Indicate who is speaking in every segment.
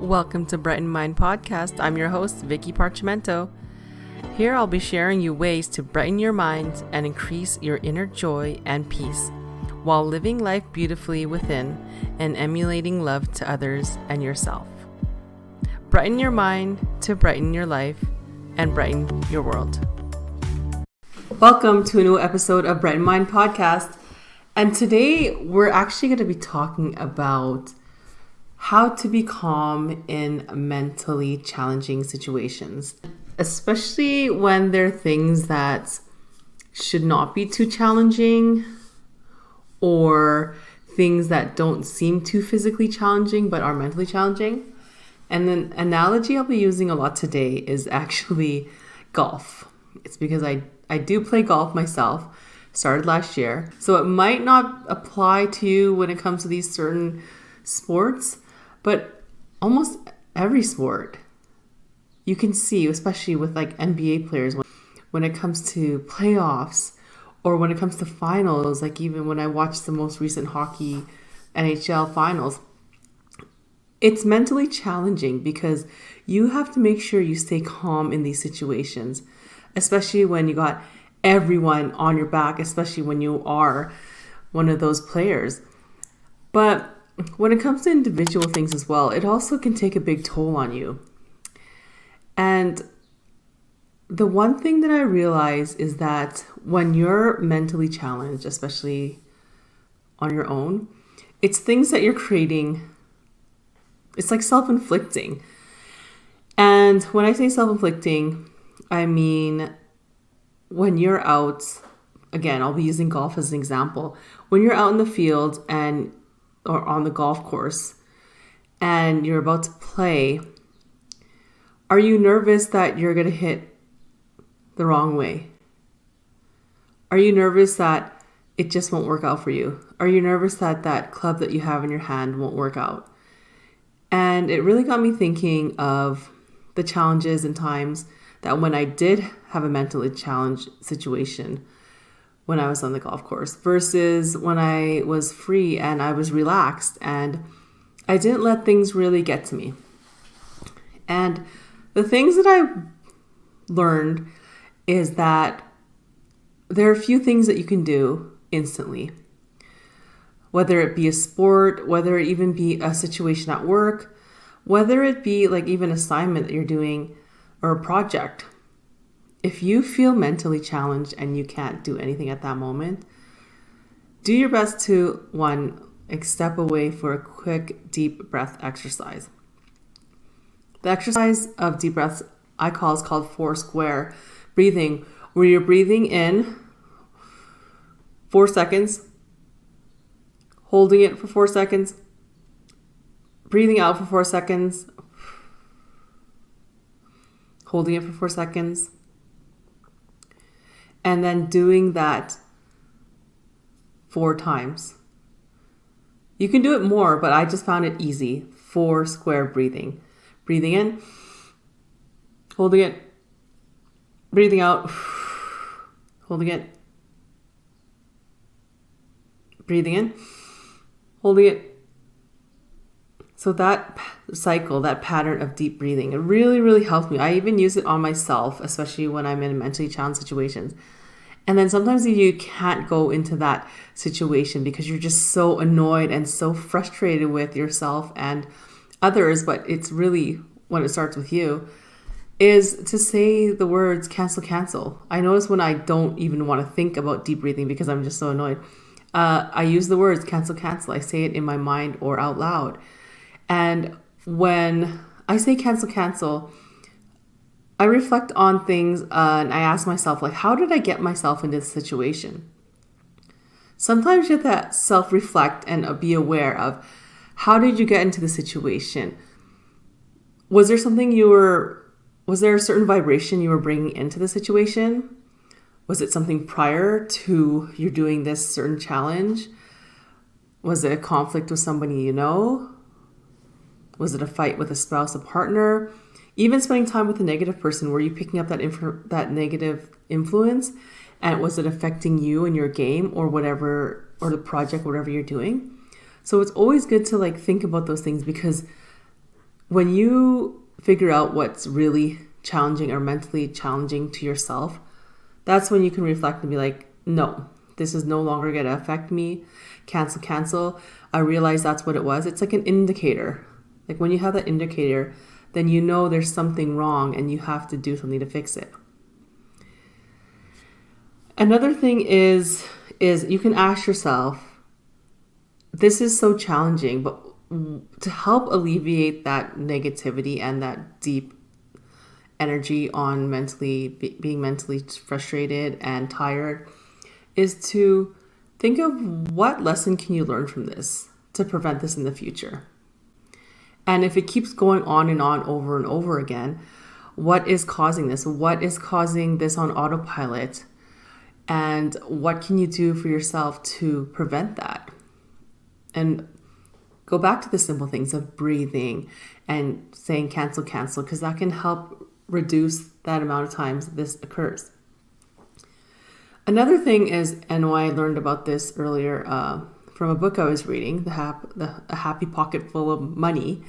Speaker 1: Welcome to Brighten Mind Podcast. I'm your host, Vicky Parchimento. Here I'll be sharing you ways to brighten your mind and increase your inner joy and peace while living life beautifully within and emulating love to others and yourself. Brighten your mind to brighten your life and brighten your world. Welcome to a new episode of Brighten Mind Podcast. And today we're actually going to be talking about how to be calm in mentally challenging situations, especially when there are things that should not be too challenging or things that don't seem too physically challenging but are mentally challenging. And the analogy I'll be using a lot today is actually golf. It's because I do play golf myself, started last year. So it might not apply to you when it comes to these certain sports, but almost every sport you can see, especially with like NBA players, when it comes to playoffs or when it comes to finals, like even when I watched the most recent hockey NHL finals, it's mentally challenging because you have to make sure you stay calm in these situations, especially when you got everyone on your back, especially when you are one of those players. But when it comes to individual things as well, it also can take a big toll on you. And the one thing that I realize is that when you're mentally challenged, especially on your own, it's things that you're creating. It's like self-inflicting. And when I say self-inflicting, I mean when you're out, again, I'll be using golf as an example. When you're out in the field or on the golf course and you're about to play, are you nervous that you're going to hit the wrong way? Are you nervous that it just won't work out for you? Are you nervous that that club that you have in your hand won't work out? And it really got me thinking of the challenges and times that when I did have a mentally challenged situation when I was on the golf course versus when I was free and I was relaxed and I didn't let things really get to me. And the things that I learned is that there are a few things that you can do instantly, whether it be a sport, whether it even be a situation at work, whether it be like even assignment that you're doing or a project. If you feel mentally challenged and you can't do anything at that moment, do your best to, one, step away for a quick deep breath exercise. The exercise of deep breaths I call is called 4 square breathing, where you're breathing in 4 seconds, holding it for 4 seconds, breathing out for 4 seconds, holding it for 4 seconds, and then doing that 4 times. You can do it more, but I just found it easy. 4 square breathing. Breathing in, holding it, breathing out, holding it, breathing in, holding it. So that cycle, that pattern of deep breathing, it really, really helped me. I even use it on myself, especially when I'm in mentally challenged situations. And then sometimes you can't go into that situation because you're just so annoyed and so frustrated with yourself and others, but it's really when it starts with you, is to say the words cancel, cancel. I notice when I don't even want to think about deep breathing because I'm just so annoyed, I use the words cancel, cancel. I say it in my mind or out loud. And when I say cancel, cancel, I reflect on things and I ask myself, like, how did I get myself into this situation? Sometimes you have to self-reflect and be aware of how did you get into the situation? Was there a certain vibration you were bringing into the situation? Was it something prior to you doing this certain challenge? Was it a conflict with somebody you know? Was it a fight with a spouse, a partner? Even spending time with a negative person, were you picking up that negative influence? And was it affecting you and your game or whatever, or the project, whatever you're doing? So it's always good to like think about those things because When you figure out what's really challenging or mentally challenging to yourself, that's when you can reflect and be like, no, this is no longer going to affect me. Cancel. I realize that's what it was. It's like an indicator. Like when you have that indicator, then you know there's something wrong and you have to do something to fix it. Another thing is you can ask yourself, this is so challenging, but to help alleviate that negativity and that deep energy on being mentally frustrated and tired, is to think of what lesson can you learn from this to prevent this in the future. And if it keeps going on and on over and over again, what is causing this? What is causing this on autopilot? And what can you do for yourself to prevent that? And go back to the simple things of breathing and saying cancel, because that can help reduce that amount of times this occurs. Another thing is, and I learned about this earlier from a book I was reading, A Happy Pocket Full of Money.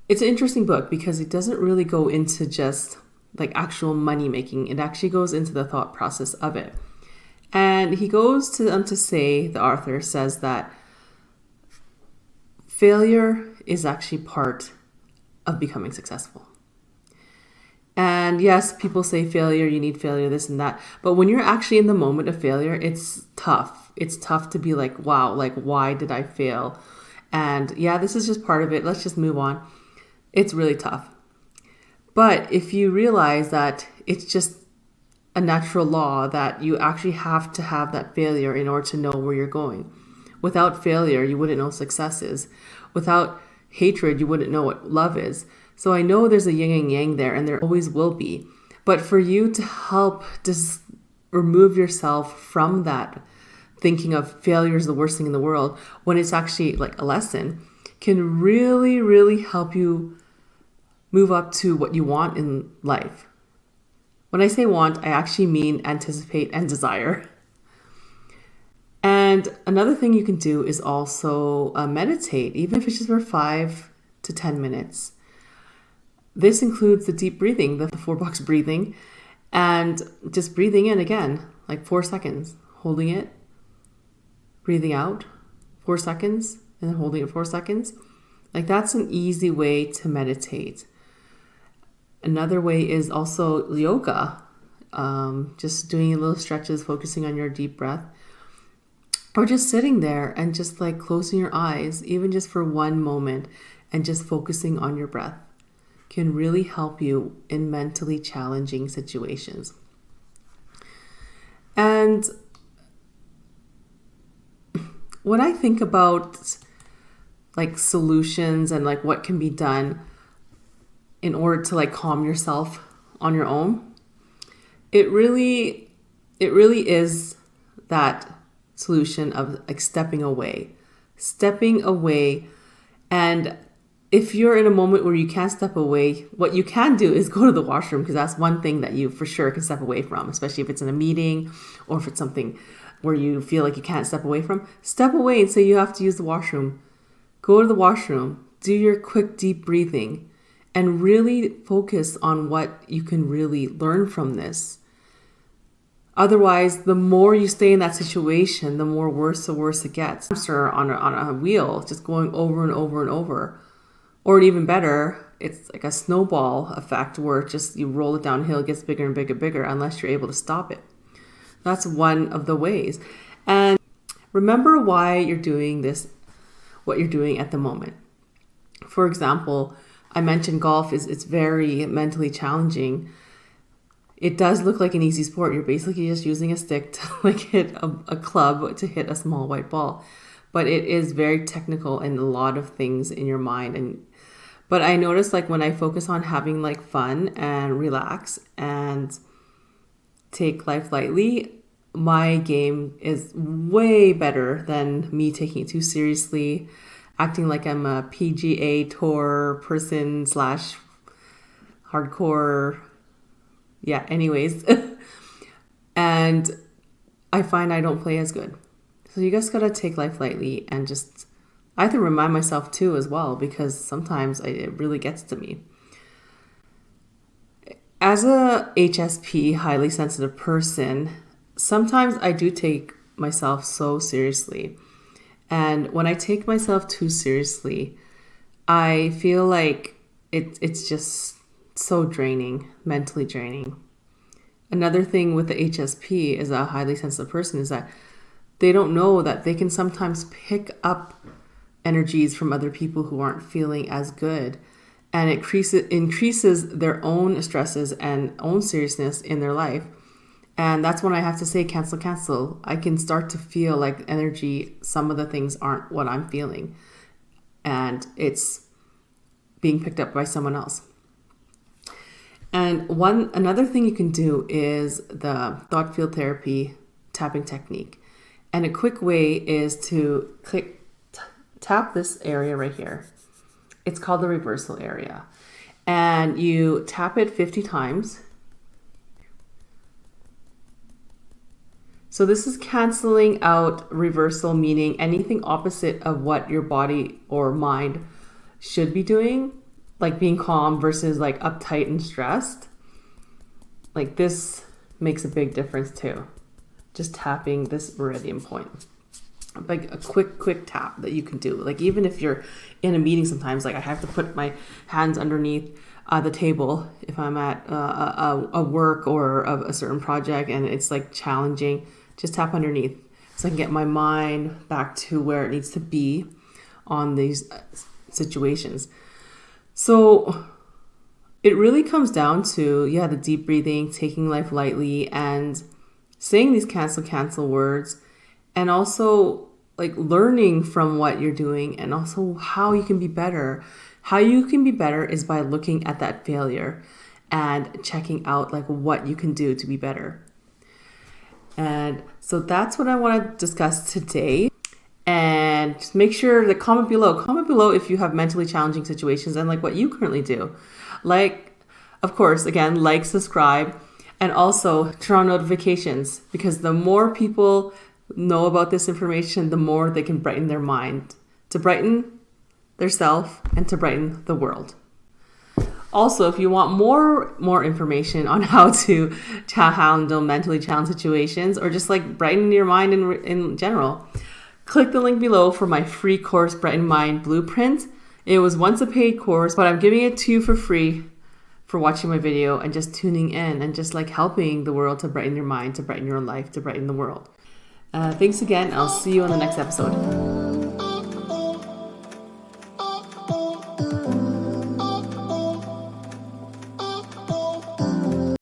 Speaker 1: It's an interesting book because it doesn't really go into just like actual money making. It actually goes into the thought process of it. And he goes to say, the author says that failure is actually part of becoming successful. And yes, people say failure, you need failure, this and that. But when you're actually in the moment of failure, it's tough. It's tough to be like, wow, like, why did I fail? And yeah, this is just part of it. Let's just move on. It's really tough. But if you realize that it's just a natural law that you actually have to have that failure in order to know where you're going. Without failure, you wouldn't know success is. Without hatred, you wouldn't know what love is. So I know there's a yin and yang there, and there always will be. But for you to help just remove yourself from that thinking of failure is the worst thing in the world, when it's actually like a lesson, can really, really help you move up to what you want in life. When I say want, I actually mean anticipate and desire. And another thing you can do is also meditate, even if it's just for 5 to 10 minutes. This includes the deep breathing, the 4-box breathing, and just breathing in again, like 4 seconds, holding it, breathing out 4 seconds, and then holding it 4 seconds. Like that's an easy way to meditate. Another way is also yoga, just doing little stretches, focusing on your deep breath, or just sitting there and just like closing your eyes, even just for one moment, and just focusing on your breath can really help you in mentally challenging situations. And when I think about like solutions and like what can be done in order to like calm yourself on your own, it really is that solution of like stepping away. And if you're in a moment where you can't step away, what you can do is go to the washroom, because that's one thing that you for sure can step away from, especially if it's in a meeting or if it's something where you feel like you can't step away from. Step away and say you have to use the washroom. Go to the washroom, do your quick deep breathing, and really focus on what you can really learn from this. Otherwise, the more you stay in that situation, the worse it gets. Hamster on a wheel, just going over and over and over. Or even better, it's like a snowball effect where just you roll it downhill, it gets bigger and bigger, unless you're able to stop it. That's one of the ways. And remember why you're doing this, what you're doing at the moment. For example, I mentioned golf it's very mentally challenging. It does look like an easy sport. You're basically just using a stick to like hit a club to hit a small white ball. But it is very technical in a lot of things in your mind. But I noticed like when I focus on having like fun and relax and take life lightly, my game is way better than me taking it too seriously, acting like I'm a PGA Tour person / hardcore. Yeah, anyways. And I find I don't play as good. So you guys gotta take life lightly and just I have to remind myself too as well, because sometimes it really gets to me. As a HSP, highly sensitive person, sometimes I do take myself so seriously. And when I take myself too seriously, I feel like it's just so draining, mentally draining. Another thing with the HSP is a highly sensitive person is that they don't know that they can sometimes pick up energies from other people who aren't feeling as good. And it increases their own stresses and own seriousness in their life. And that's when I have to say, cancel. I can start to feel like energy, some of the things aren't what I'm feeling. And it's being picked up by someone else. And another thing you can do is the thought field therapy tapping technique. And a quick way is to tap this area right here. It's called the reversal area. And you tap it 50 times. So this is canceling out reversal, meaning anything opposite of what your body or mind should be doing, like being calm versus like uptight and stressed. Like this makes a big difference too. Just tapping this meridian point. Like a quick tap that you can do. Like even if you're in a meeting sometimes, like I have to put my hands underneath the table if I'm at a work or a certain project and it's like challenging, just tap underneath so I can get my mind back to where it needs to be on these situations. So it really comes down to, the deep breathing, taking life lightly, and saying these cancel words, and also like learning from what you're doing, and also how you can be better. How you can be better is by looking at that failure and checking out like what you can do to be better. And so that's what I want to discuss today. And just make sure to comment below if you have mentally challenging situations and like what you currently do. Like, of course, again, like, subscribe, and also turn on notifications, because the more people know about this information, the more they can brighten their mind, to brighten their self and to brighten the world. Also, if you want more information on how to handle mentally challenged situations, or just like brighten your mind in general, click the link below for my free course, Brighten Mind Blueprint. It was once a paid course, but I'm giving it to you for free for watching my video and just tuning in and just like helping the world to brighten your mind, to brighten your life, to brighten the world. Thanks again. I'll see you on the next episode.